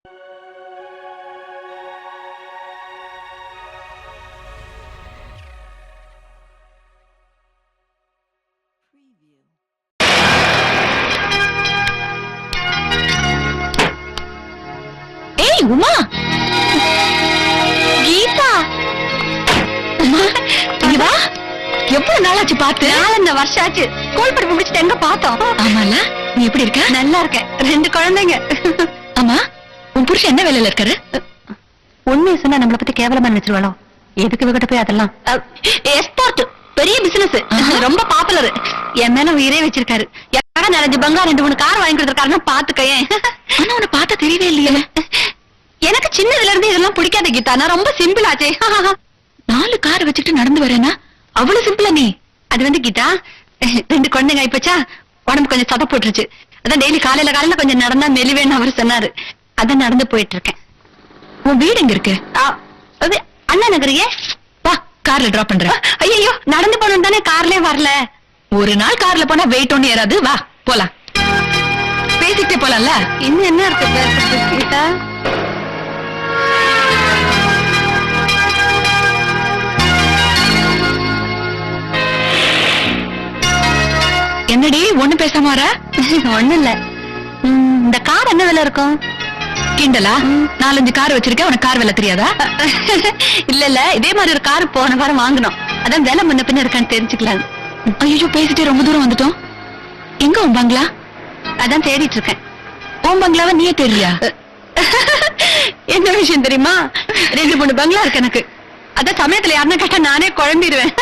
ஏய் உமா, கீதா, உமா இங்க வா. எவ்வளவு நாளாச்சு பார்த்து? 4 வருஷம் ஆச்சு. ஸ்கூல் படிப்பு முடிச்சுட்டு எங்க பார்த்தோம்? ஆமால, நீ எப்படி இருக்க? நல்லா இருக்கேன். 2 குழந்தைங்க. ஆமா, உன் புருஷன் என்ன வேலையில இருக்காரு? உண்மையை சொன்னா நம்மளை பத்தி கேவலமா நினைச்சிருவாளோ? எதுக்கு விகிட்ட போய் அதெல்லாம்? எக்ஸ்போர்ட் பெரிய பிசினஸ், ரொம்ப பாப்புலர். என் மேல உயிரே வச்சிருக்காரு. யாரா நிறைஞ்ச பங்கா 2-3 கார் வாங்கி கொடுத்துருக்காருன்னா பாத்துக்கேன். ஆனா உன்னை பார்த்தா தெரியவே இல்லையே. எனக்கு சின்னதுல இருந்து இதெல்லாம் பிடிக்காத கீதா. நான் ரொம்ப சிம்பிள் ஆச்சே. 4 கார் வச்சுட்டு நடந்து வரேனா? அவ்வளவு சிம்பிளா நீ? அது வந்து கீதா, 2 குழந்தைங்க ஆயிப்போச்சா, உடம்பு கொஞ்சம் சத போட்டுருச்சு. அதான் டெய்லி காலையில கொஞ்சம் நடந்தா மெலிவேன்னு அவர் சொன்னாரு. அதான் நடந்து போயிட்டு இருக்கேன். உன் வீடு எங்க இருக்கு? அது அண்ணா நகரியே. வா, கார்ல டிராப் பண்றேன். ஐயோ, நடந்து போனோம் தானே, கார்லயே வரல. ஒரு நாள் கார்ல போனா வெயிட் ஒண்ணு ஏறாது. வா போலாம், பேசிக்கிட்டே போலாம்ல. இன்னும் என்ன இருக்கு பேசுறது கீதா? என்னடி ஒண்ணு பேசாம வர? ஒண்ணும் இல்ல. இந்த கார் என்ன விலை இருக்கும்? கிண்டலா? 4-5 கார் வச்சிருக்கேன், உனக்கு கார் விலை தெரியாதா? இல்ல, இதே மாதிரி ஒரு கார் போன வாரம் வாங்கணும். அதான் விலை முன்ன பின்ன இருக்கான்னு தெரிஞ்சுக்கலாம். ஐயோ, பேசிட்டே ரொம்ப தூரம் வந்துட்டோம். எங்க உன் பங்களா? அதான் தேடிட்டு இருக்கேன். உன் பங்களாவை நீயே தேடுறியா? என்ன விஷயம் தெரியுமா? 2-3 பங்களா இருக்கு எனக்கு. அதான் சமயத்துல யாருன்னா கேட்டா நானே குழம்பிடுவேன்.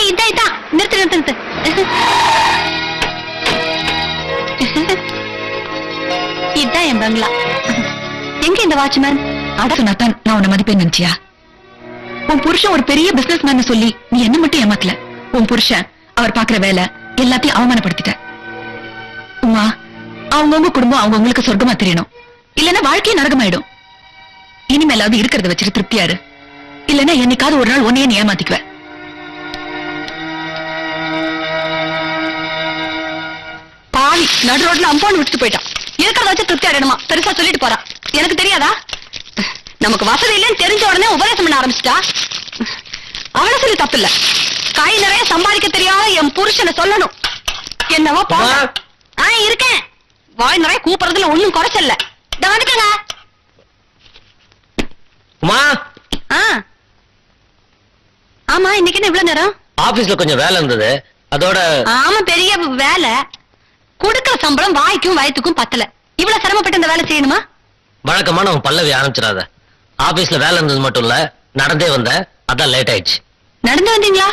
இதான் நிறுத்து. இதான் என் பங்களா. எங்க இந்த வாட்ச்மேன்? அடசுனாத்தான் நான் உன்னை மதிப்பேன் நினைச்சியா? உன் புருஷன் ஒரு பெரிய பிசினஸ் மேன் சொல்லி நீ என்ன மட்டும் ஏமாத்தல. உன் புருஷன் அவர் பாக்குற வேலை எல்லாத்தையும் அவமானப்படுத்திட்ட. உமா, அவங்கவுங்க குடும்பம் அவங்கவுங்களுக்கு சொர்க்கமா தெரியணும், இல்லன்னா வாழ்க்கையே நரகமாயிடும். இனிமேலாவது இருக்கிறத வச்சுட்டு திருப்தியாரு, இல்லன்னா என்னைக்காவது ஒரு நாள் உன்னையே நீ ஏமாத்திக்குவ. பாவி நடு ரோட்ல அம்பான்னு விட்டுட்டு போயிட்டான். இருக்கிறத வச்சு திருப்தி அடையணுமா? பெருசா சொல்லிட்டு போறான். எனக்கு தெரியாதா? நமக்கு வசதி இல்லைன்னு தெரிஞ்ச உடனே உபதேசம் பண்ண ஆரம்பிச்சிட்டா. அவளை சொல்லி தப்பு இல்ல. கை நிறைய சம்பாதிக்க தெரியாத என் புருஷனை சொல்லணும். என்னவோ போ. இருக்கேன். வாய் நிறைய கூப்பிடுறதுல ஒண்ணும் குறைச்சல்ல. வந்துட்டங்க. ஆமா, இன்னைக்கு என்ன இவ்வளவு நேரம்? ஆபீஸ்ல கொஞ்சம் வேலை இருந்தது, அதோட. ஆமா, பெரிய வேலை. கொடுக்கிற சம்பளம் வாய்க்கும் வயிற்றுக்கும் பத்தல. இவ்வளவு சிரமப்பட்டு இந்த வேலை செய்யணுமா? வழக்கமான உன் பல்லவி ஆரம்பிச்சிடாத. ஆபீஸ்ல வேலை இருந்தது மட்டும் இல்ல, நடந்தே வந்த, அதான் லேட் ஆயிடுச்சு. நடந்து வந்தீங்களா?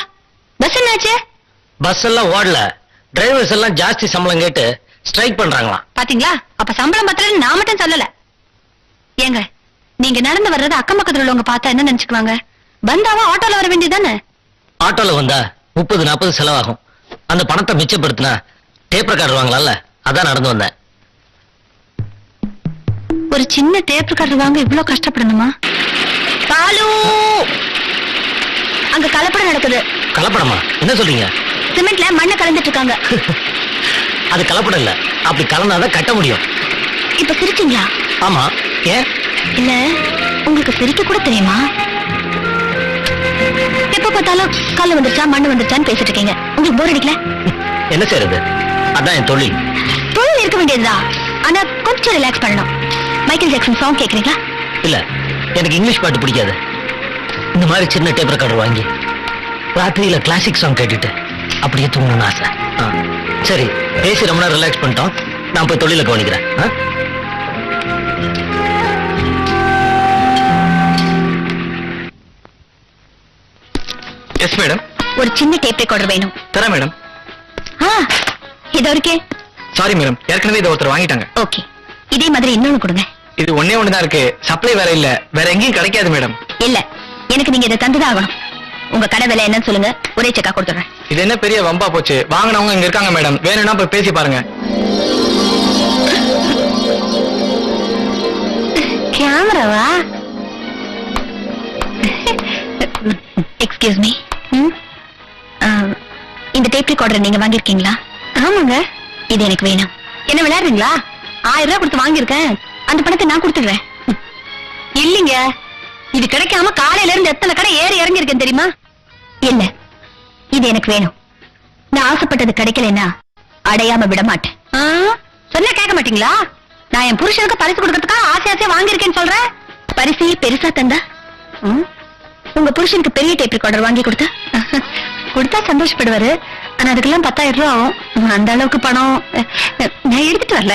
பஸ் என்னாச்சு? பஸ் எல்லாம் ஓடல. டிரைவர்ஸ் எல்லாம் ஜாஸ்தி சம்பளம் கேட்டு ஸ்ட்ரைக் பண்றாங்களாம். பாத்தீங்களா? அப்ப சம்பளம் பத்தலன்னு நான் மட்டும் சொல்லல. ஏங்க, நீங்க நடந்து வர்றது அக்கம் பக்கத்துல உள்ளவங்க பார்த்தா என்ன நினைச்சுக்குவாங்க? பந்தாவா ஆட்டோல வர வேண்டியதானே? ஆட்டோல வந்தா 30-40 செலவாகும். அந்த பணத்தை மிச்சப்படுத்தினா டேப் ரெக்கார்டர் வாங்கலாம்ல, அதான் நடந்து வந்தேன். ஒரு சின்ன டேப் ரெக்கார்டர் வாங்க இவ்வளவு கஷ்டப்படணுமா? பாலு, அங்க கலப்படம் நடக்குது. கலப்படமா? என்ன சொல்றீங்க? சிமெண்ட்ல மண்ணை கலந்துட்டு இருக்காங்க. அது கலப்படம் இல்ல, அப்படி கலந்தாதான் கட்ட முடியும். இப்ப சிரிச்சீங்களா? ஆமா. ஏன்? இல்ல, உங்களுக்கு சிரிக்க கூட தெரியுமா? எப்ப பார்த்தாலும் கல்லு வந்துருச்சா மண்ணு வந்துருச்சான்னு பேசிட்டு இருக்கீங்க. உங்களுக்கு போர் அடிக்கல? என்ன செய்யறது, அதான் என் தொழில். தொழில் இருக்க வேண்டியதுதான், ஆனா கொஞ்சம் ரிலாக்ஸ் பண்ணணும். மைக்கேல் ஜாக்சன் சாங் கேக்குறீங்களா? இல்ல, எனக்கு இங்கிலீஷ் பாட்டு பிடிக்காது. இந்த மாதிரி சின்ன டேப் ரெக்கார்டர் வாங்கி ராத்திரியில கிளாசிக் சாங் கேட்டுட்டு அப்படியே தூங்கணும்னு ஆசை. சரி, பேசி ரொம்ப நேரம் ரிலாக்ஸ் பண்ணிட்டோம். நான் போய் தொழில கவனிக்கிறேன். Yes madam. ஒரு சின்ன டேப் ரெக்கார்டர் வேணும். தரேன் மேடம். இது இருக்கே. சாரி மேடம், ஏற்கனவே இதை ஒருத்தர் வாங்கிட்டாங்க. ஓகே, இதே மாதிரி இன்னொன்னு கொடுங்க. இது ஒண்ணே ஒண்ணுதான் இருக்கு, சப்ளை வேற இல்ல, வேற எங்கேயும் கிடைக்காது மேடம். இல்ல, எனக்கு நீங்க இதை தந்துதான் ஆகணும். உங்க கடை விலை என்னன்னு சொல்லுங்க, ஒரே செக்கா கொடுத்துறேன். இது என்ன பெரிய வம்பா போச்சு? வாங்கினவங்க இங்க இருக்காங்க மேடம், வேணும்னா போய் பேசி பாருங்க. கேமராவா? எக்ஸ்கியூஸ் மீ, இந்த டேப் ரெக்கார்டர் நீங்க வாங்கிருக்கீங்களா? ஆமாங்க. இது எனக்கு வேணும். என்ன விளையாடுறீங்களா? 1000 ரூபாய் கொடுத்து வாங்கியிருக்கேன். அந்த பணத்தை நான் கொடுத்துடுறேன். இல்லீங்க, இது கிடைக்காம காலையில இருந்து எத்தனை கடை ஏறி இறங்கி இருக்கேன் தெரியுமா? இல்ல, இது எனக்கு வேணும். நான் ஆசைப்பட்டது கிடைக்கலன்னா அடையாம விட மாட்டேன். சொன்னா கேட்க மாட்டீங்களா? நான் என் புருஷனுக்கு பரிசு கொடுக்கறதுக்காக ஆசையா வாங்கியிருக்கேன்னு சொல்றேன். பரிசு பெருசா தந்தா உங்க புருஷனுக்கு பெரிய டேப் ரெக்கார்டர் வாங்கி கொடுத்தா சந்தோஷப்படுவாரு. ஆனா அதுக்கெல்லாம் 10,000 ரூபாய் ஆகும். அந்த அளவுக்கு பணம் நான் எடுத்துட்டு வரல.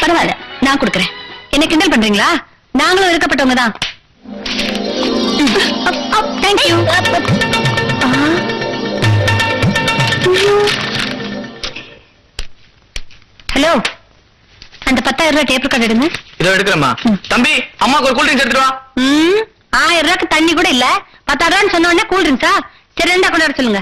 பரவாயில்ல, நான் கொடுக்கறேன். என்ன கிண்டல் பண்றீங்களா? நாங்களும் இருக்கப்பட்டவங்க தான். தேங்க்யூ. ஹலோ, அந்த 10,000 ரூபாய் டேப் ரெக்கார்ட் எடுங்க. இதோ எடுக்கிறேம்மா. தம்பி, அம்மாக்கு ஒரு கூல் ட்ரிங்க்ஸ் எடுத்துட்டு வா. 1000 ரூபாய்க்கு தண்ணி கூட இல்ல, 10,000 ரூபான்னு சொன்ன உடனே கூல் ட்ரிங்க்ஸா? சரி, ரெண்டா கொண்டு வர சொல்லுங்க.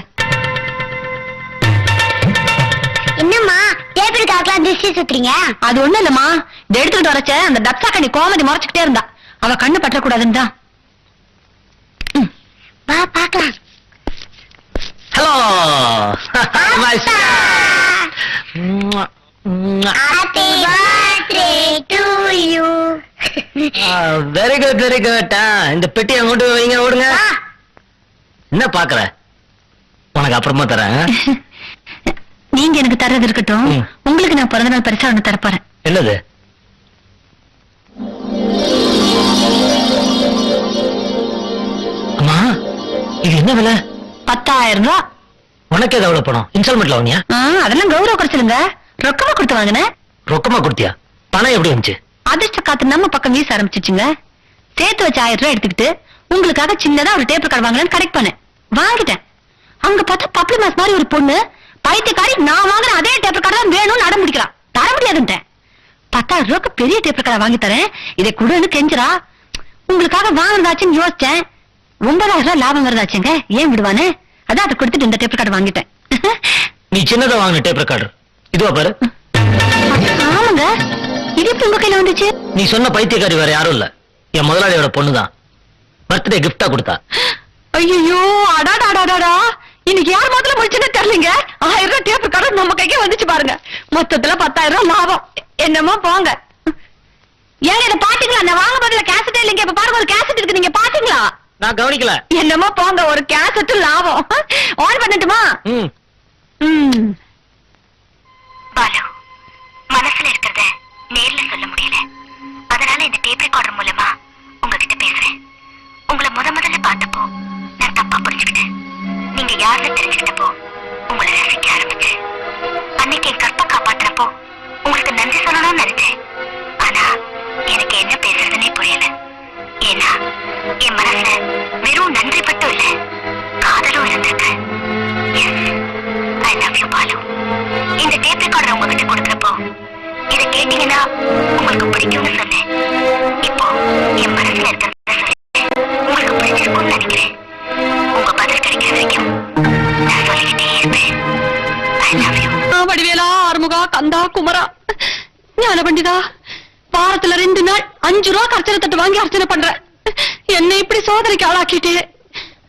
என்னம்மா டேப் ரெக்கார்ட்லாம் திருஷ்டி சுத்துறீங்க? அது ஒண்ணு இல்லம்மா, இதை எடுத்துக்கிட்டு வரச்ச அந்த டப்சா கண்ணி கோமதி முறைச்சுக்கிட்டே இருந்தா. அவ கண்ணு பற்றக்கூடாதுன்னு தான். வா பாக்கலாம். Hello. Very good, very good. இந்த பெட்டியை கொண்டு வைங்க, ஓடுங்க. என்ன பாக்குற? உனக்கு அப்புறமா தரேன். நீங்க எனக்கு தர்றது இருக்கட்டும், உங்களுக்கு நான் பிறந்த நாள் பரிசா ஒண்ணு தரப்போறேன். என்னது? அம்மா, இது என்ன விலை? 10,000 ரூபாய். உனக்கு எவ்வளவு பணம்? இன்ஸ்டால்மெண்ட்ல வாங்கியா? அதெல்லாம் கௌரவ குறைச்சலுங்க. ரொக்கமா கொடுத்து வாங்கினேன். ரொக்கமா கொடுத்தியா? பணம் எப்படி வந்துச்சு? அதிர்ஷ்ட காத்து நம்ம பக்கம் வீச ஆரம்பிச்சிச்சுங்க. சேர்த்து வச்ச 1000 ரூபாய் எடுத்துக்கிட்டு உங்களுக்காக சின்னதா ஒரு டேப் ரெக்கார்ட் வாங்கலாம்னு கரெக்ட் பண்ணேன். வாங்கிட்டேன். அங்க பார்த்தா பப்ளி மாஸ் மாதிரி ஒரு பொண்ணு பைத்தியக்காரி நான் வாங்கின அதே டேப் ரெக்கார்ட் தான் வேணும்னு அடம் பிடிக்கிறான். தர முடியாதுன்ட்டேன். 10,000 ரூபாய்க்கு பெரிய டேப் ரெக்கார்ட் வாங்கி தரேன், இதை கொடுன்னு கெஞ்சுறா. உங்களுக்காக வாங்கினதாச்சுன்னு யோசிச்சேன். 9,000 ரூபாய் லாபம் வருதாச்சுங்க, ஏன் விடுவானே? அதான் அதை கொடுத்துட்டு இந்த டேப் ரெக்கார்ட் வாங்கிட்டேன். நீ சின்னதா வாங்கின டேப் ரெக்கார்டர் இதுவா பாரு. ஆமாங்க, இது இப்ப உங்க கையில வந்துச்சு. நீ சொன்ன பைத்தியக்காரி வேற யாரும் இல்ல, என் முதலாளியோட பொண்ணுதான். பர்த்டே கிஃப்டா கொடுத்தா. ஐயோ, அடாடாடாடா, இன்னைக்கு யார் முதல்ல முடிச்சுன்னு தெரியலங்க. 1000 ரூபாய் டேப் ரெக்கார்டர் நம்ம கைக்கே வந்துச்சு பாருங்க. மொத்தத்துல 10,000 ரூபாய் லாபம். என்னமோ போங்க. ஏங்க இதை பாத்தீங்களா? நான் வாங்க பதில கேசட்டே இல்லைங்க. இப்ப பாருங்க, ஒரு கேசட் இருக்கு, நீங்க பாத்தீங்களா? நான் கவனிக்கல. என்னமோ போங்க, ஒரு கேசட் லாபம். ஆன் பண்ணட்டுமா? பாலு, மனசுல இருக்கிறத நேர்ல சொல்ல முடியல. அதனால இந்த டேப் ரெக்கார்டர் மூலமா உங்ககிட்ட பேசுறேன். உங்களை முதல்ல பார்த்தப்போ நான் தப்பா புரிஞ்சுக்கிட்டேன். நீங்க யாருன்னு தெரிஞ்சுக்கிட்டப்போ உங்களை ரசிக்க ஆரம்பிச்சேன். அன்னைக்கு என் கற்பை காப்பாற்றினப்போ உங்களுக்கு நன்றி சொல்லணும்னு நினைச்சேன். ஆனா எனக்கு என்ன பேசுறதுன்னே புரியல. ஏன்னா என் மனசுல வெறும் நன்றி மட்டும் இல்ல, காதலும் இருந்திருக்கு. I love you Balu. இந்த டேப் ரெக்கார்டர் உங்ககிட்ட கொடுக்குறப்போ இதை கேட்டீங்கன்னா உங்களுக்கு பிடிக்கும்னு சொன்னேன். இப்போ என் மனசுல இருக்கிறத உங்களுக்கு பிடிச்சிருக்கும்னு நினைக்கிறேன். உங்க பதில் கிடைக்கிற வரைக்கும் நான் சொல்லிக்கிட்டே இருப்பேன். I love you. வடிவேலா, ஆறுமுகா, கந்தா, குமரா, ஞான பண்டிதா, வாரத்துல 2 நாள் 5 ரூபாய் அர்ச்சனை தட்டு வாங்கி அர்ச்சனை பண்றேன். என்னை இப்படி சோதனைக்கு ஆளாக்கிட்டு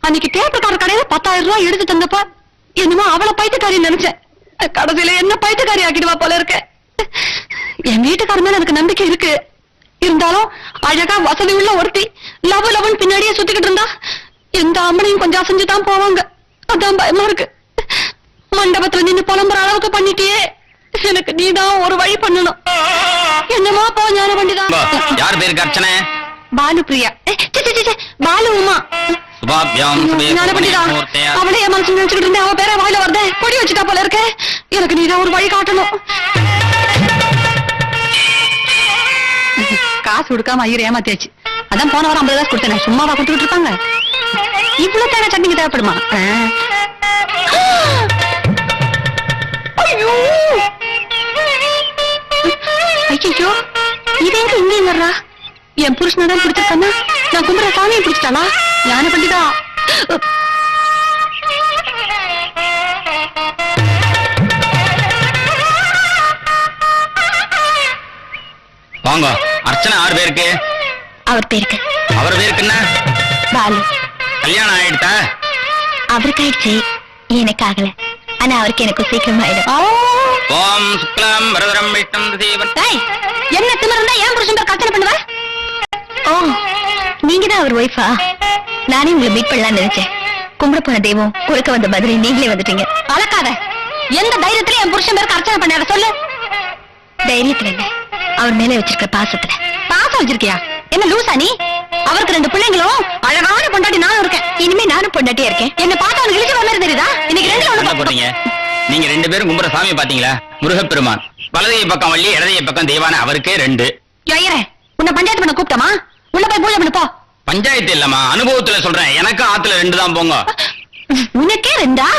அன்னைக்கு டேப் ரெக்கார்டர் கடையில 10,000 ரூபாய் எடுத்து தந்தப்ப என்னமோ அவளை பைத்தியக்காரி நினைச்சேன். கடைசியில என்ன பைத்தியக்காரி ஆக்கிடுவா போல இருக்க. என் வீட்டுக்கார மேல எனக்கு நம்பிக்கை இருக்கு. இருந்தாலும் அழகா வசதி உள்ள ஒருத்தி லவ் லவன் பின்னாடியே சுத்திக்கிட்டு இருந்தா எந்த அம்மனையும் கொஞ்சம் அசைஞ்சுதான் போவாங்க. அதான் பயமா இருக்கு. மண்டபத்துல நின்னு புலம்புற அளவுக்கு பண்ணிட்டியே, எனக்கு நீதான் ஒரு வழி பண்ணணும். என்னமா போ ஞான வண்டிதான். யார் பேருக்கு அர்ச்சனை? பாலு பிரியா. பாலு உமா. ஞான வண்டிதா. அவளே என் மனசு நினைச்சுக்கிட்டு இருந்தேன். அவ பேர வாயில வருதே, கொடி வச்சுட்டா போல இருக்க. எனக்கு நீதான் ஒரு வழி காட்டணும். காசு கொடுக்காம ஐயர் ஏமாத்தியாச்சு. அதான் போன வாரம் 50 காசு கொடுத்தேன். சும்மாவா கொடுத்துக்கிட்டு இருப்பாங்க? இவ்வளவு தேவை சட்னிக்கு தேவைப்படுமா? ஐயோ ஐயோ, இது எங்க இங்கேயும் வர்றா? என் புருஷனதான் பிடிச்சிருக்கானா? நான் கும்புற சாமியை பிடிச்சிட்டாளா? ஞான பண்டிதா. வாங்க. அர்ச்சனை 6 பேருக்கு. அவர் பேருக்கு. அவர் பேருக்கு என்ன? பாலு. கல்யாணம் ஆயிடுதா? அவருக்கு ஆயிடுச்சு, எனக்கு ஆகல. ஆனா அவருக்கு எனக்கு சீக்கிரம் ஆயிடும். ஓம் சுக்லாம் வரதரம் விஷ்ணும் தேவன். என்ன ஒரு ஒய்ஃபா? நானே உங்களை மீட் பண்ணலாம்னு நினைச்சேன். கும்பிட போன தெய்வம் கொடுக்க வந்த பதிலை நீங்களே வந்துட்டீங்க. அளக்காத. எந்த தைரியத்துல என் புருஷன் பேருக்கு அர்ச்சனை பண்ணாத சொல்லு. தைரியத்துல இல்ல, அவர் மேல வச்சிருக்க பாசத்துல. பாசம் வச்சிருக்கியா? என்ன லூசா நீ? அவருக்கு 2 பிள்ளைங்களும் அழகான பொண்டாட்டி நானும் இருக்கேன். இனிமே நானும் பொண்டாட்டியா இருக்கேன். என்ன பார்த்தா அவனுக்கு இழிச்ச மாதிரி தெரியுதா? இன்னைக்கு 2ல என்ன ஒண்ணு போறீங்க? நீங்க 2 பேரும் கும்புற சாமி பாத்தீங்களா? முருகப்பெருமான். வலதைய பக்கம் வள்ளி, இடதைய பக்கம் தெய்வான அவருக்கே 2. ஐயரே, உன்னை பஞ்சாயத்து பண்ண கூப்பிட்டமா? உள்ள போய் பூஜை பண்ணு போ. பஞ்சாயத்து இல்லம்மா, அனுபவத்துல சொல்றேன். எனக்கு ஆத்துல 2 தான் போங்க. உனக்கே 2ஆ?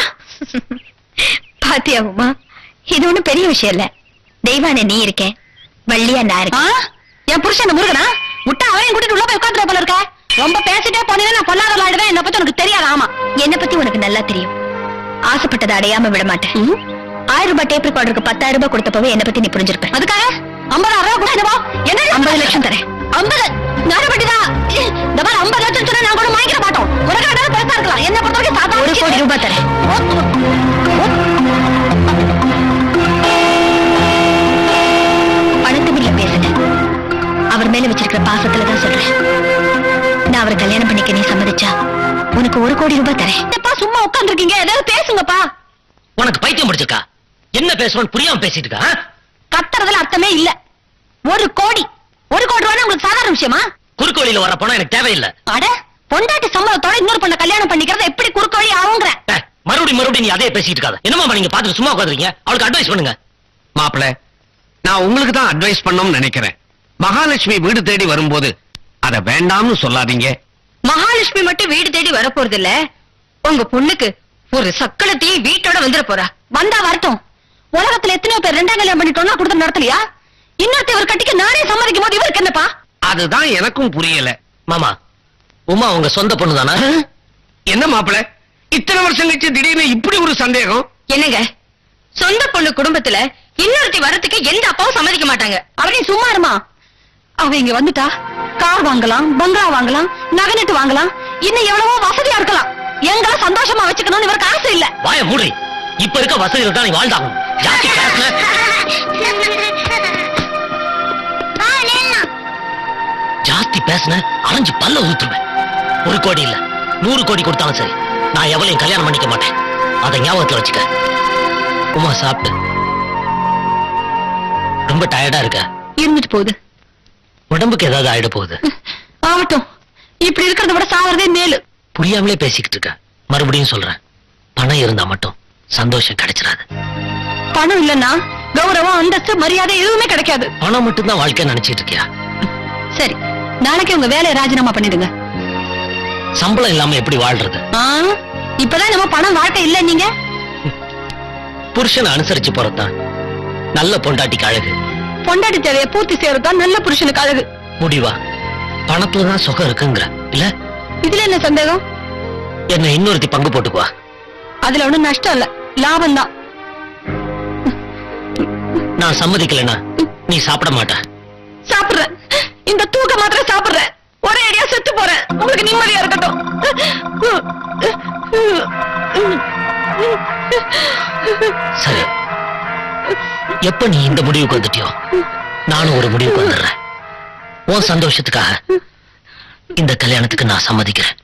பாத்தியா உமா, இது ஒண்ணும் பெரிய விஷயம் இல்ல. தெய்வான நீ இருக்கேன், வள்ளியா நான் ஆ? இருக்கேன். என் புருஷன் முருகனா? விட்டா அவரையும் கூட்டிட்டு உள்ள போய் உட்காந்துற போல இருக்க. ரொம்ப பேசிட்டே போனீங்கன்னா நான் பொல்லாத ஆயிடுவேன். என்ன பத்தி உனக்கு தெரியாது. ஆமா, என்னை பத்தி உனக்கு நல்லா தெரியும். ஆசைப்பட்டதை அடையாம விட மாட்டேன். ம்? 1000 ரூபாய் டேப் ரெக்கார்டருக்கு 10,000 ரூபாய் கொடுத்தப்பவே என்னை பத்தி நீ புரிஞ்சிருப்ப. அதுக்காக 50,000 ரூபாய் கூட என்னவோ? என்ன 50 லட்சம் தரேன். 50 நாடுபட்டிதான். இந்த மாதிரி 50 லட்சம் சொன்னா நான் கூட வாங்கிட மாட்டோம். ஒரு கடை பெருசா இருக்கலாம். என்ன பொறுத்த வரைக்கும் சாதா 1 கோடி ரூபாய் தரேன். பணத்துக்கு இல்ல பேசுறேன், அவர் மேல வச்சிருக்கிற பாசத்துலதான் சொல்றேன். நான் அவரை கல்யாணம் பண்ணிக்க நீ சம்மதிச்சா உனக்கு 1 கோடி ரூபாய் தரேன். என்னப்பா சும்மா உட்கார்ந்து இருக்கீங்க? ஏதாவது பேசுங்கப்பா. உனக்கு பைத்தியம் பிடிச்சிருக்கா? என்ன பேசுறோன்னு புரியாம பேசிட்டு இருக்கா? கத்துறதுல அர்த்தமே இல்ல. 1 கோடி ரூபாய் உங்களுக்கு சாதாரண விஷயமா? குறுக்கு வழியில வர பணம் எனக்கு தேவையில்லை. அட, பொண்டாட்டி சம்பளத்தோட இன்னொரு பொண்ணை கல்யாணம் பண்ணிக்கிறது எப்படி குறுக்கு வழி ஆகுங்கிற? மறுபடியும் நீ அதே பேசிட்டு இருக்காத. என்னமா நீங்க பாத்துட்டு சும்மா உட்காந்துருக்கீங்க? அவளுக்கு அட்வைஸ் பண்ணுங்க. மாப்பிள, நான் உங்களுக்கு தான் அட்வைஸ் பண்ணணும்னு நினைக்கிறேன். மகாலட்சுமி வீடு தேடி வரும்போது அத வேண்டாம்னு சொல்லாதீங்க. மகாலட்சுமி மட்டும் வீடு தேடி வரப்போறது இல்ல, உங்க பொண்ணுக்கு ஒரு சக்களத்தையும் வீட்டோட வந்துட போறா. வந்தா வரட்டும். உலகத்துல எத்தனையோ பேர் 2ஆம் கல்யாணம் பண்ணிட்டோம்னா கொடுத்து நடத்தலையா? இன்னொருத்த இவர் கட்டிக்க நானே சம்மதிக்கும் போது இவருக்கு என்னப்பா? அதுதான் எனக்கும் புரியல. மாமா, உமா உங்க சொந்த பொண்ணு தானா? என்ன மாப்பிள, இத்தனை வருஷம் கழிச்சு திடீர்னு இப்படி ஒரு சந்தேகம்? என்னங்க, சொந்த பொண்ணு குடும்பத்துல இன்னொருத்தி வரத்துக்கு எந்த அப்பாவும் சம்மதிக்க மாட்டாங்க. அவனே சும்மா இருமா. அவ இங்க வந்துட்டா கார் வாங்கலாம், பங்களா வாங்கலாம், நகை நட்டு வாங்கலாம், இன்னும் எவ்வளவோ வசதியா இருக்கலாம். எங்களை சந்தோஷமா வச்சுக்கணும்னு இவருக்கு ஆசை இல்ல. வாய மூடி. இப்ப இருக்க வசதியில் தான் நீ வாழ்ந்தாகணும். ஜாஸ்தி பேசுன. ஜாஸ்தி பேசுன அரைஞ்சு பல்ல ஊத்துருவேன். 1 கோடி இல்ல 100 கோடி கொடுத்தாலும் சரி, நான் எவளையும் கல்யாணம் பண்ணிக்க மாட்டேன். அதை ஞாபகத்துல வச்சுக்க. உமா சாப்பிட்டு. ரொம்ப டயர்டா இருக்க. இருந்துட்டு போகுது. உடம்புக்கு ஏதாவது ஆயிட போகுது. ஆகட்டும். இப்படி இருக்கிறத விட சாவறதே மேலு. புரியாமலே பேசிக்கிட்டு இருக்க. மறுபடியும் சொல்றேன், பணம் இருந்தா மட்டும் சந்தோஷம் கிடைச்சிடாது. பணம் இல்லன்னா கௌரவம், அந்தஸ்து, மரியாதை எதுவுமே கிடைக்காது. பணம் மட்டும் தான் வாழ்க்கை நினைச்சிட்டு இருக்கியா? சரி, நாளைக்கு உங்க வேலையை ராஜினாமா பண்ணிடுங்க. சம்பளம் இல்லாம எப்படி வாழ்றது? இப்பதான் நம்ம பணம் வாழ்க்கை இல்ல. நீங்க புருஷனை அனுசரிச்சு போறதுதான் நல்ல பொண்டாட்டிக்கு அழகு. பொண்டாட்டி தேவையை பூர்த்தி செய்யறதுதான் நல்ல புருஷனுக்கு அழகு. முடிவா பணத்துலதான் சுகம் இருக்குங்கிற இல்ல? இதுல என்ன சந்தேகம்? என்ன இன்னொருத்தி பங்கு போட்டுக்குவா. அதுல ஒண்ணும் நஷ்டம் இல்ல, லாபம் தான். நான் சம்மதிக்கலனா நீ சாப்பிட மாட்ட. சாப்பிடுற இந்த தூக்க மாத்திரை சாப்பிடுற, ஒரே அடியா செத்து போறேன். உங்களுக்கு நிம்மதியா இருக்கட்டும். சரி, எப்ப நீ இந்த முடிவுக்கு வந்துட்டியோ நானும் ஒரு முடிவுக்கு வந்துடுறேன். உன் சந்தோஷத்துக்காக இந்த கல்யாணத்துக்கு நான் சம்மதிக்கிறேன்.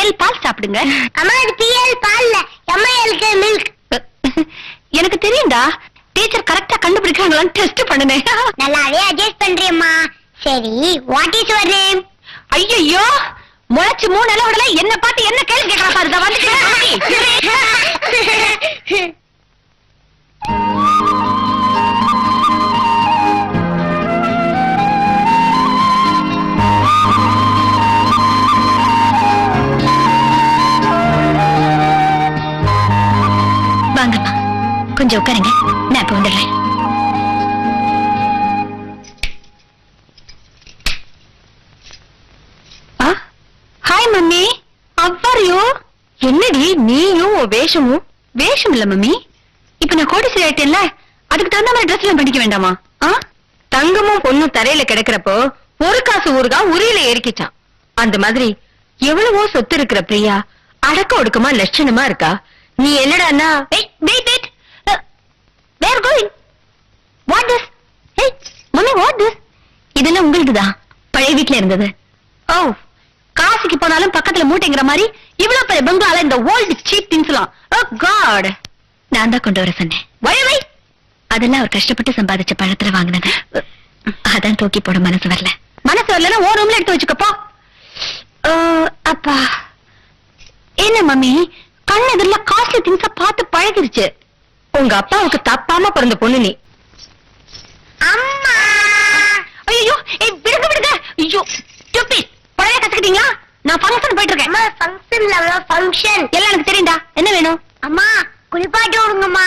PL பால் சாப்பிடுங்க. அம்மா இது PL பால் இல்ல MILK மில்க். எனக்கு தெரியும்டா. டீச்சர் கரெக்டா கண்டுபிடிக்கிறாங்களான்னு டெஸ்ட் பண்ணுனேன். நல்லாவே அட்ஜஸ்ட் பண்றியம்மா. சரி, வாட் இஸ் யுவர் நேம்? ஐயோ முளைச்சு 3 நாள் விடல என்ன பார்த்து என்ன கேள்வி கேட்கறா பாருடா வந்து. வாங்கம்மா, கொஞ்சம் உட்காருங்க, நான் இப்ப வந்துடுறேன். Hi mummy, how are you? என்னடி நீயும் வேஷமும்? வேஷம் இல்ல மம்மி, இப்ப நான் கோடீஸ்வரி ஆயிட்டேன்ல, அதுக்கு தகுந்த மாதிரி ட்ரெஸ் எல்லாம் பண்ணிக்க வேண்டாமா? தங்கமும் பொண்ணும் தரையில கிடக்கிறப்போ ஒரு காசு ஊருகா உரியில ஏறிக்கிச்சான். அந்த மாதிரி எவ்வளவோ சொத்து இருக்கிற பிரியா அடக்க ஒடுக்கமா லட்சணமா இருக்கா. நீ என்னடான்னா இதெல்லாம் உங்களுதுதான், பழைய வீட்டுல இருந்தது. ஓ, காசிக்கு போனாலும் பக்கத்துல மூட்டைங்கிற மாதிரி இவ்வளவு பெரிய பங்களால இந்த ஓல்டு சீப் திங்ஸ்லாம். ஓ காட், நான் தான் கொண்டு வர சொன்னேன். வை அதெல்லாம் அவர் கஷ்டப்பட்டு சம்பாதிச்ச பணத்துல வாங்கினது. அதான் தூக்கி போட மனசு வரல. மனசு வரலன்னா ஓ ரூம்ல எடுத்து வச்சுக்கப்போ. அப்பா, என்ன மம்மி கண்ணு எதிரில் காஸ்ட்லி திங்ஸ பார்த்து பழகிருச்சு. உங்க அப்பாவுக்கு தப்பாம பிறந்த பொண்ணு நீ. அம்மா ஐயோ விடுங்க விடுங்க. ஐயோ stupid, பழைய கத்துக்கிட்டீங்களா? நான் ஃபங்க்ஷன் போயிட்டு இருக்கேன். அம்மா ஃபங்க்ஷன்ல ஃபங்க்ஷன் எல்லாம் எனக்கு தெரியும்டா. என்ன வேணும்? அம்மா குளிப்பாட்டி விடுங்கம்மா.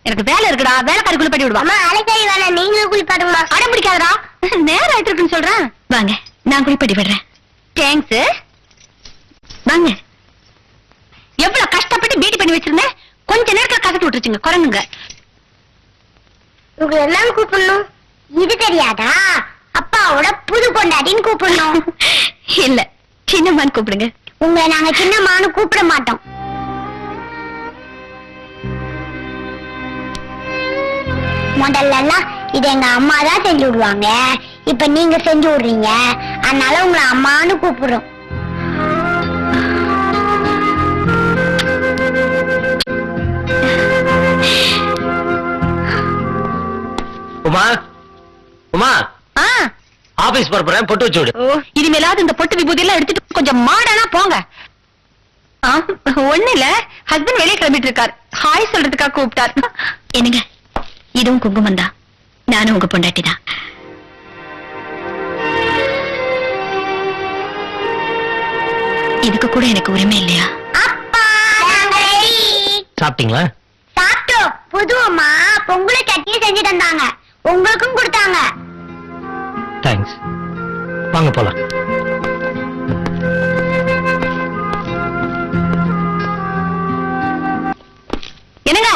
எனக்கு வேலை இருக்குடா, வேலைக்காரி குளிப்பாட்டி விடுவா. அம்மா அலைக்காரி வேணாம், நீங்களும் குளிப்பாட்டுங்கம்மா. அடம் பிடிக்காதடா, நேரம் ஆயிட்டு இருக்குன்னு சொல்றேன். வாங்க, நான் குளிப்படி விடுறேன். தேங்க்ஸ். வாங்க. எவ்வளவு கஷ்டப்பட்டு பீடி பண்ணி வச்சிருந்தேன், கொஞ்ச நேரத்துல கசக்கி விட்டுருச்சுங்க குரங்குங்க. உங்களை எல்லாம் கூப்பிடணும், இது தெரியாதா? அப்பாவோட புது கொண்டாடின்னு கூப்பிடணும். இல்ல, சின்னம்மான்னு கூப்பிடுங்க. உங்களை நாங்க சின்னம்மான்னு கூப்பிட மாட்டோம். முதல்ல எல்லாம் இது எங்க அம்மா தான் செஞ்சு விடுவாங்க, இப்ப நீங்க செஞ்சு விடுறீங்க, அதனால உங்களை அம்மான்னு கூப்பிடுறோம். உமா, உமா, ஆபீஸ் போறேன், பொட்டு வச்சு விடு. இனிமேலாவது இந்த பொட்டு விபூதி எல்லாம் எடுத்துட்டு கொஞ்சம் மாடானா போங்க. ஒண்ணு இல்ல, ஹஸ்பண்ட் வெளியே கிளம்பிட்டு இருக்கார், ஹாய் சொல்றதுக்காக கூப்பிட்டார். என்னங்க, இதுவும் குங்குமம் தான், நானும் உங்க பொண்டாட்டி தான். இதுக்கு கூட எனக்கு உரிமை இல்லையா? அப்பா நாங்க ready. சாப்பிட்டீங்களா? சாப்பிட்டோம். புது அம்மா பொங்கலை சட்னி செஞ்சு தந்தாங்க, உங்களுக்கும் கொடுத்தாங்க. தேங்க்ஸ். வாங்க போலாம். என்னங்க,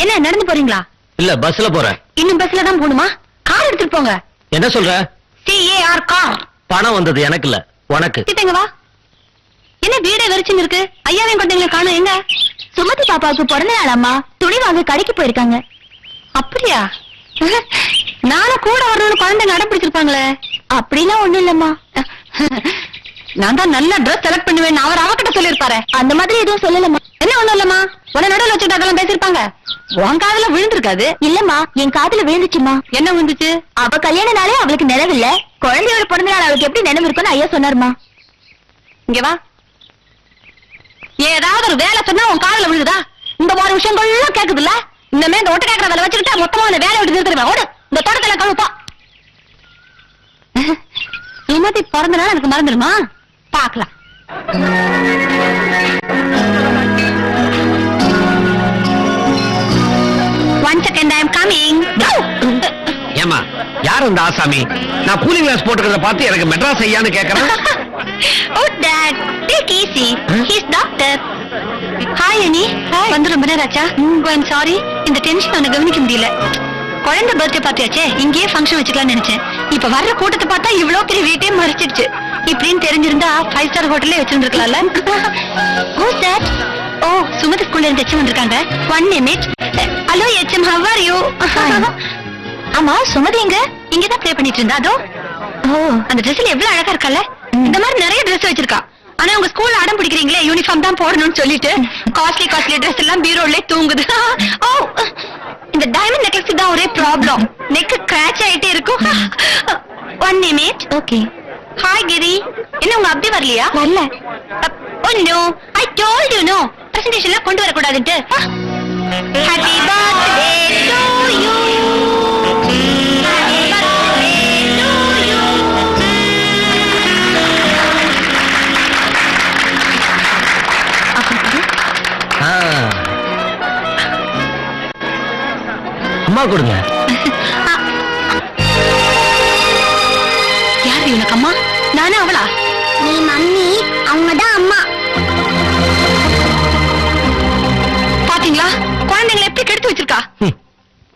என்ன நடந்து போறீங்களா? இல்ல, பஸ்ல போறேன். இன்னும் பஸ்ல தான் போகணுமா? கார் எடுத்துட்டு போங்க. என்ன சொல்ற? CAR car. பணம் வந்தது எனக்கு இல்ல, உனக்கு. கிட்டங்க வா. என்ன வீடே வெறிச்சுன்னு இருக்கு? ஐயாவையும் கொண்டீங்களா காணும்? எங்க? சுமதி பாப்பாவுக்கு பிறந்த நாள் அம்மா, துணி வாங்க கடைக்கு போயிருக்காங்க. அப்படியா? நானும் கூட வரணும்னு குழந்தைங்க அடம் பிடிச்சிருப்பாங்களே. அப்படிலாம் ஒண்ணும் இல்லம்மா. நான் தான் நல்ல ட்ரெஸ் செலக்ட் பண்ணுவேன் அவர் அவகிட்ட சொல்லிருப்பாரு. அந்த மாதிரி எதுவும் சொல்லலம்மா. என்ன ஒண்ணும் இல்லம்மா, உன நடுவில் வச்சுட்டு அதெல்லாம் பேசிருப்பாங்க. உன் காதுல விழுந்திருக்காது. இல்லம்மா, என் காதுல விழுந்துச்சுமா. என்ன விழுந்துச்சு? அவ கல்யாண நாளே அவளுக்கு நினைவில்ல, குழந்தையோட பிறந்த நாள் அவளுக்கு எப்படி நினைவு இருக்குன்னு ஐயா சொன்னாருமா. இங்க வா. ஏதாவது ஒரு வேலை சொன்னா உன் காதுல விழுதா? இந்த மாதிரி விஷயங்கள்லாம் கேக்குதுல்ல. இனிமே இந்த ஒட்டு கேட்கற வேலை வச்சுக்கிட்டா மொத்தமா அந்த வேலையை விட்டு நிறுத்துறேன். ஓடு, இந்த தோட்டத்துல கழுப்பா. சுமதி பிறந்த நாள் எனக்கு மறந்துடுமா? பாக்கலாம். One second, I am coming. ஏமா, யார் அந்த ஆசாமி? நான் கூலிங் கிளாஸ் போட்டுக்கிறத பார்த்து எனக்கு மெட்ராஸ் ஐயான்னு கேக்குறேன். Oh, Dad, take easy. He's doctor. Hi, Annie. வந்து ரொம்ப நேரம் ஆச்சா? I'm sorry. இந்த டென்ஷன் நான் கவனிக்க முடியல. குழந்தை பர்த்டே பார்ட்டியாச்சே, இங்கேயே ஃபங்க்ஷன் வச்சுக்கலாம்னு நினைச்சேன். இப்ப வர்ற கூட்டத்தை பார்த்தா இவ்வளவு பெரிய வீட்டே மறைச்சிடுச்சு. இப்படின்னு தெரிஞ்சிருந்தா 5 ஸ்டார் ஹோட்டல்லே வச்சிருந்திருக்கலாம்ல. Who's that? ஓ, சுமதி ஸ்கூல்ல இருந்து HM வந்திருக்காங்க. 1 minute. Hello HM, how are you? ஆமா, சுமதி எங்க? இங்கதான் ப்ளே பண்ணிட்டு இருந்தா. அதோ, ஓ, அந்த ட்ரெஸ்ல எவ்வளவு அழகா இருக்கல்ல. இந்த மாதிரி நிறைய ட்ரெஸ் வச்சிருக்கா. ஆனா உங்க ஸ்கூல்ல அடம் பிடிக்கிறீங்களே யூனிஃபார்ம் தான் போடணும்னு சொல்லிட்டு காஸ்ட்லி ட்ரெஸ் எல்லாம் பீரோல தூங்குது. ஓ, இந்த டைமண்ட் நெக்லஸ் தான் ஒரே ப்ராப்ளம். நெக் கிராச் ஆயிட்டே இருக்கும். 1 minute. ஓகே. ஹாய் கிரி. என்ன உங்க அப்படி வரலையா? வரல. Oh no, I told you no. பிரசன்டேஷன்ல கொண்டு வர கூடாதுன்னு. Happy birthday to you. அம்மா கொடுங்க. யாரு உனக்கு அம்மா? நானே அவளா? நீ மம்மி, அவங்க தான் அம்மா. பாத்தீங்களா குழந்தைங்களை எப்படி கெடுத்து வச்சிருக்கா?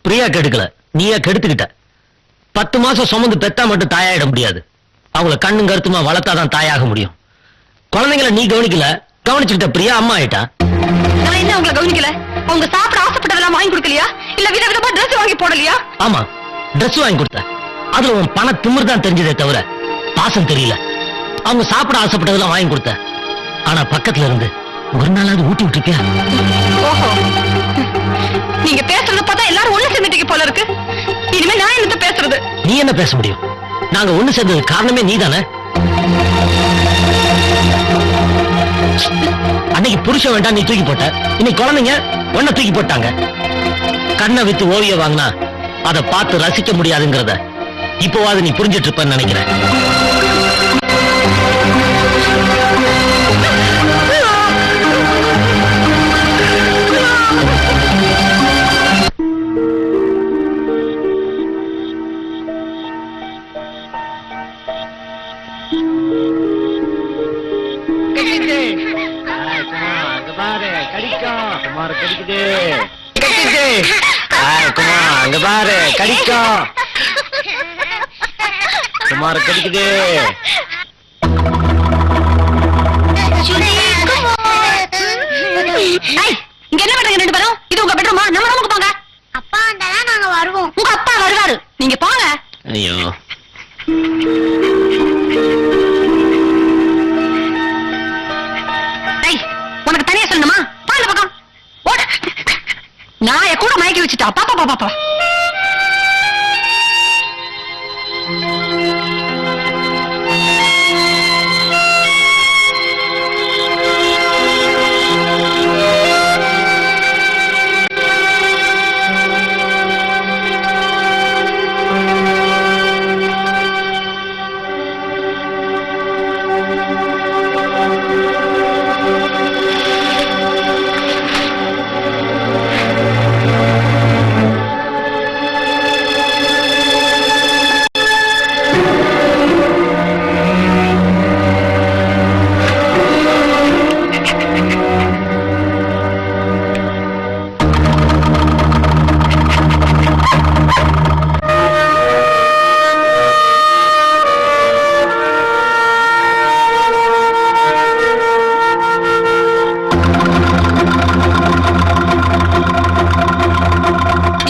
பிரியா கெடுக்கல, நீயா கெடுத்துக்கிட்ட. 10 மாசம் சுமந்து பெத்தா மட்டும் தாயாயிட முடியாது. அவங்கள கண்ணும் கருத்துமா வளர்த்தாதான் தாயாக முடியும். குழந்தைங்களை நீ கவனிக்கல, கவனிச்சுக்கிட்ட பிரியா அம்மா ஆயிட்டா. நான் என்ன உங்களை கவனிக்கல? அவங்க சாப்பிட ஆசைப்பட்டதெல்லாம் வாங்கி கொடுக்கலையா? இல்ல விதவிதமா ட்ரெஸ் வாங்கி போடலையா? ஆமா, Dress வாங்கி கொடுத்த. அதுல உன் பண திமிர் தான் தெரிஞ்சதே தவிர பாசம் தெரியல. அவங்க சாப்பிட ஆசைப்பட்டதெல்லாம் வாங்கி கொடுத்த. ஆனா பக்கத்துல இருந்து ஒரு நாளாவது ஊட்டி விட்டுருக்கியா? ஓஹோ, நீங்க பேசுறத பார்த்தா எல்லாரும் ஒண்ணு சேர்ந்துட்டீங்க போல இருக்கு. இனிமே நான் என்னத்த பேசுறது? நீ என்ன பேச முடியும்? நாங்க ஒண்ணு சேர்ந்தது காரணமே நீதானே. அன்னைக்கு புருஷன் வேண்டாம் நீ தூக்கி போட்ட, இன்னைக்கு குழந்தைங்க ஒன்ன தூக்கி போட்டாங்க. கண்ணை வித்து ஓவியம் வாங்கினா அதை பார்த்து ரசிக்க முடியாதுங்கிறத இப்போவாது நீ புரிஞ்சிட்டு இருப்பன்னு நினைக்கிறேன். அங்க பாரு கடிக்கும். குமார கடிக்குது. இங்க என்ன பண்றீங்க 2 பேரும்? இது உங்க பெட்ரூமா? நம்ம ரூமுக்கு போங்க. அப்பா வந்தாதான் நாங்க வருவோம். உங்க அப்பா வருவாரு, நீங்க போங்க. ஐயோ, உனக்கு தனியா சொல்லணுமா? பாருங்க பக்கம் ஓட. நான் கூட மயக்கி வச்சுட்டா. பாப்பா பாப்பா.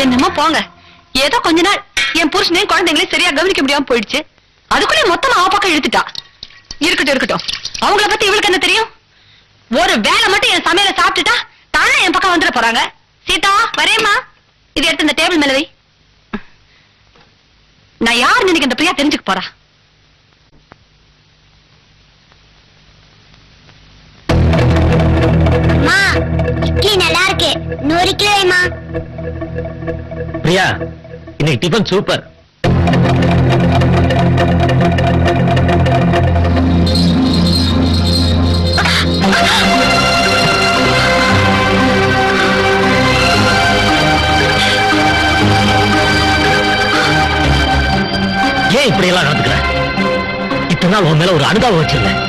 என்னமோ போங்க. ஏதோ கொஞ்ச நாள் என் புருஷனையும் குழந்தைங்களையும் சரியா கவனிக்க முடியாம போயிடுச்சு. அதுக்குள்ளே மொத்தமா அவ பக்கம் இழுத்துட்டா. இருக்கட்டும். அவங்கள பத்தி இவளுக்கு என்ன தெரியும்? ஒரு வேலை மட்டும் என் சமையல சாப்பிட்டுட்டா தானே என் பக்கம் வந்துட போறாங்க. சீதா வரேம்மா, இது எடுத்து இந்த டேபிள் மேல வை. நான் யார் நினைக்கிற பிரியா தெரிஞ்சுக்க போறா. அம்மா, இட்லி நல்லா இருக்கு. 100 கிலோ வைமா. பிரியா இன்னைக்கு டிஃபன் சூப்பர். ஏன் இப்படி எல்லாம் நடந்துக்கிற? இத்தனை நாள் உன் மேல ஒரு அனுதாபம் வச்சிருந்தேன்,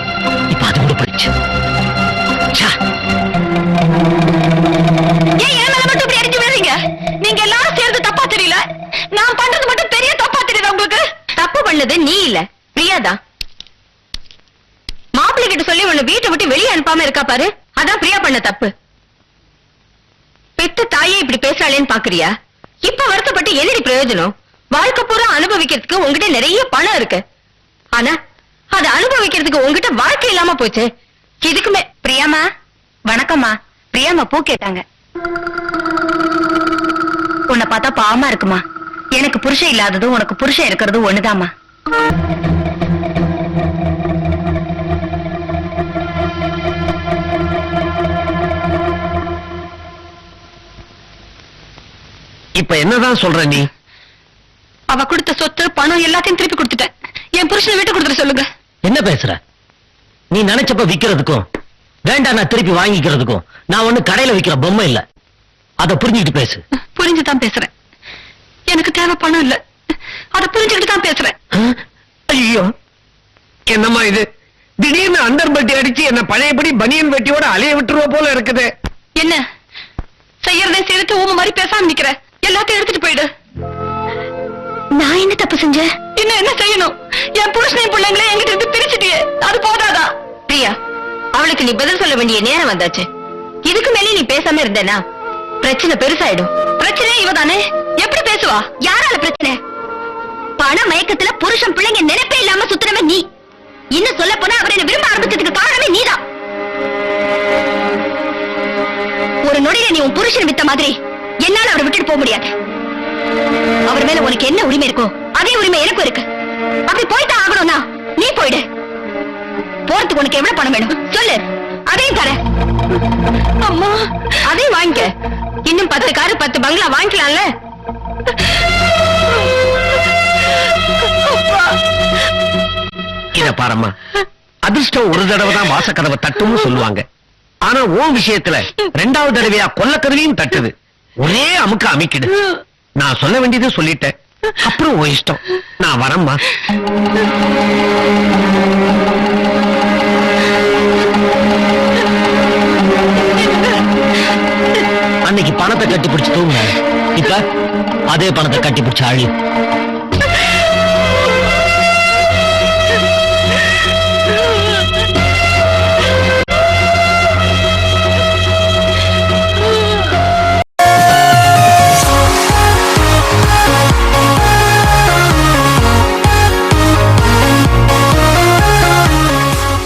இப்ப அது கூட போயிடுச்சு. ஏன் என் மேல மட்டும் இப்படி அடிச்சு விடுறீங்க? நீங்க எல்லாரும் சேர்ந்து தப்பா தெரியல, நான் பண்றது மட்டும் பெரிய தப்பா தெரியுது உங்களுக்கு? தப்பு பண்ணது நீ இல்ல, பிரியாதான். மாப்பிள்ளை கிட்ட சொல்லி உன்னை வீட்டை விட்டு வெளியே அனுப்பாம இருக்கா பாரு, அதான் பிரியா பண்ண தப்பு. பெத்த தாயே இப்படி பேசுறாளேன்னு பாக்குறியா? இப்ப வருத்தப்பட்டு என்னடி பிரயோஜனம்? வாழ்க்கை பூரா அனுபவிக்கிறதுக்கு உங்ககிட்ட நிறைய பணம் இருக்கு. ஆனா அதை அனுபவிக்கிறதுக்கு உங்ககிட்ட வாழ்க்கை இல்லாம போச்சு. இதுக்குமே பிரியாமா வணக்கம்மா. பிரியாமா பூ கேட்டாங்க. உன்னை பார்த்தா பாவமா இருக்குமா. எனக்கு புருஷன் இல்லாததும் உனக்கு புருஷன் இருக்கிறதும் ஒண்ணுதாம்மா. இப்ப என்னதான் சொல்ற நீ? அவ கொடுத்த சொத்து பணம் எல்லாத்தையும் திருப்பி கொடுத்துட்டேன். என் புருஷனை விட்டு கொடுத்துட சொல்லுங்க. என்ன பேசுற? நீ நினைச்சப்ப விக்கிறதுக்கும் வேண்டாம் நான் திருப்பி வாங்கிக்கிறதுக்கும் நான் ஒண்ணு கடையில விக்கிற பொம்மை இல்ல. அத புரிஞ்சுக்கிட்டு பேசு. புரிஞ்சுதான் பேசுறேன். எனக்கு தேவை பணம் இல்ல. அத புரிஞ்சுக்கிட்டு தான் பேசுறேன். ஐயோ, என்னம்மா இது? திடீர்னு அண்டர் பட்டி அடிச்சு என்ன பழையபடி பனியன் வெட்டியோட அலைய விட்டுருவ போல இருக்குது. என்ன செய்யறதே செய்துட்டு ஊம மாதிரி பேசாம நிக்கிற? எல்லாத்தையும் எடுத்துட்டு போயிடு. நான் என்ன தப்பு செஞ்சேன்? இன்னும் என்ன செய்யணும்? என் புருஷனையும் பிள்ளைங்களே என்கிட்ட இருந்து பிரிச்சுட்டியே, அது போதாதா? பிரியா, அவளுக்கு நீ பதில் சொல்ல வேண்டிய நேரம் வந்தாச்சு. இதுக்கு மேலே நீ பேசாம இருந்தேனா பிரச்சனை பெருசாயிடும். பிரச்சனை இவதானே. எப்படி பேசுவா? யாரால பிரச்சனை? பண மயக்கத்துல புருஷன் பிள்ளைங்க நினைப்பே இல்லாம சுத்துறவே நீ. இன்னும் சொல்ல போனா அவர் என்ன விரும்ப ஆரம்பிச்சதுக்கு காரணமே நீதான். ஒரு நொடியில நீ உன் புருஷன் வித்த மாதிரி என்னால அவரை விட்டுட்டு போக முடியாது. அவர் மேல உனக்கு என்ன உரிமை இருக்கோ அதே உரிமை எனக்கும் இருக்கு. அப்படி போயிட்டு ஆகணும்னா நீ போயிடு. போறதுக்கு உனக்கு எவ்வளவு பணம் வேணும் சொல்லு, அதையும் தர. அம்மா, அதையும் வாங்கிக்க. இன்னும் 10 காரு 10 பங்களா வாங்கிக்கலாம்ல. இத பாரம்மா, அதிர்ஷ்டம் ஒரு தடவை தான் வாசக்கதவை தட்டும்னு சொல்லுவாங்க. ஆனா உன் விஷயத்துல 2வது தடவையா கொல்லக்கதவையும் தட்டுது. ஒரே அமுக்க அமைக்கிடு. நான் சொல்ல வேண்டியது சொல்லிட்டேன். அப்புறம் உன் இஷ்டம். நான் வரேம்மா. அன்னைக்கு பணத்தை கட்டி பிடிச்சு தூங்க, இப்ப அதே பணத்தை கட்டி பிடிச்ச அழி.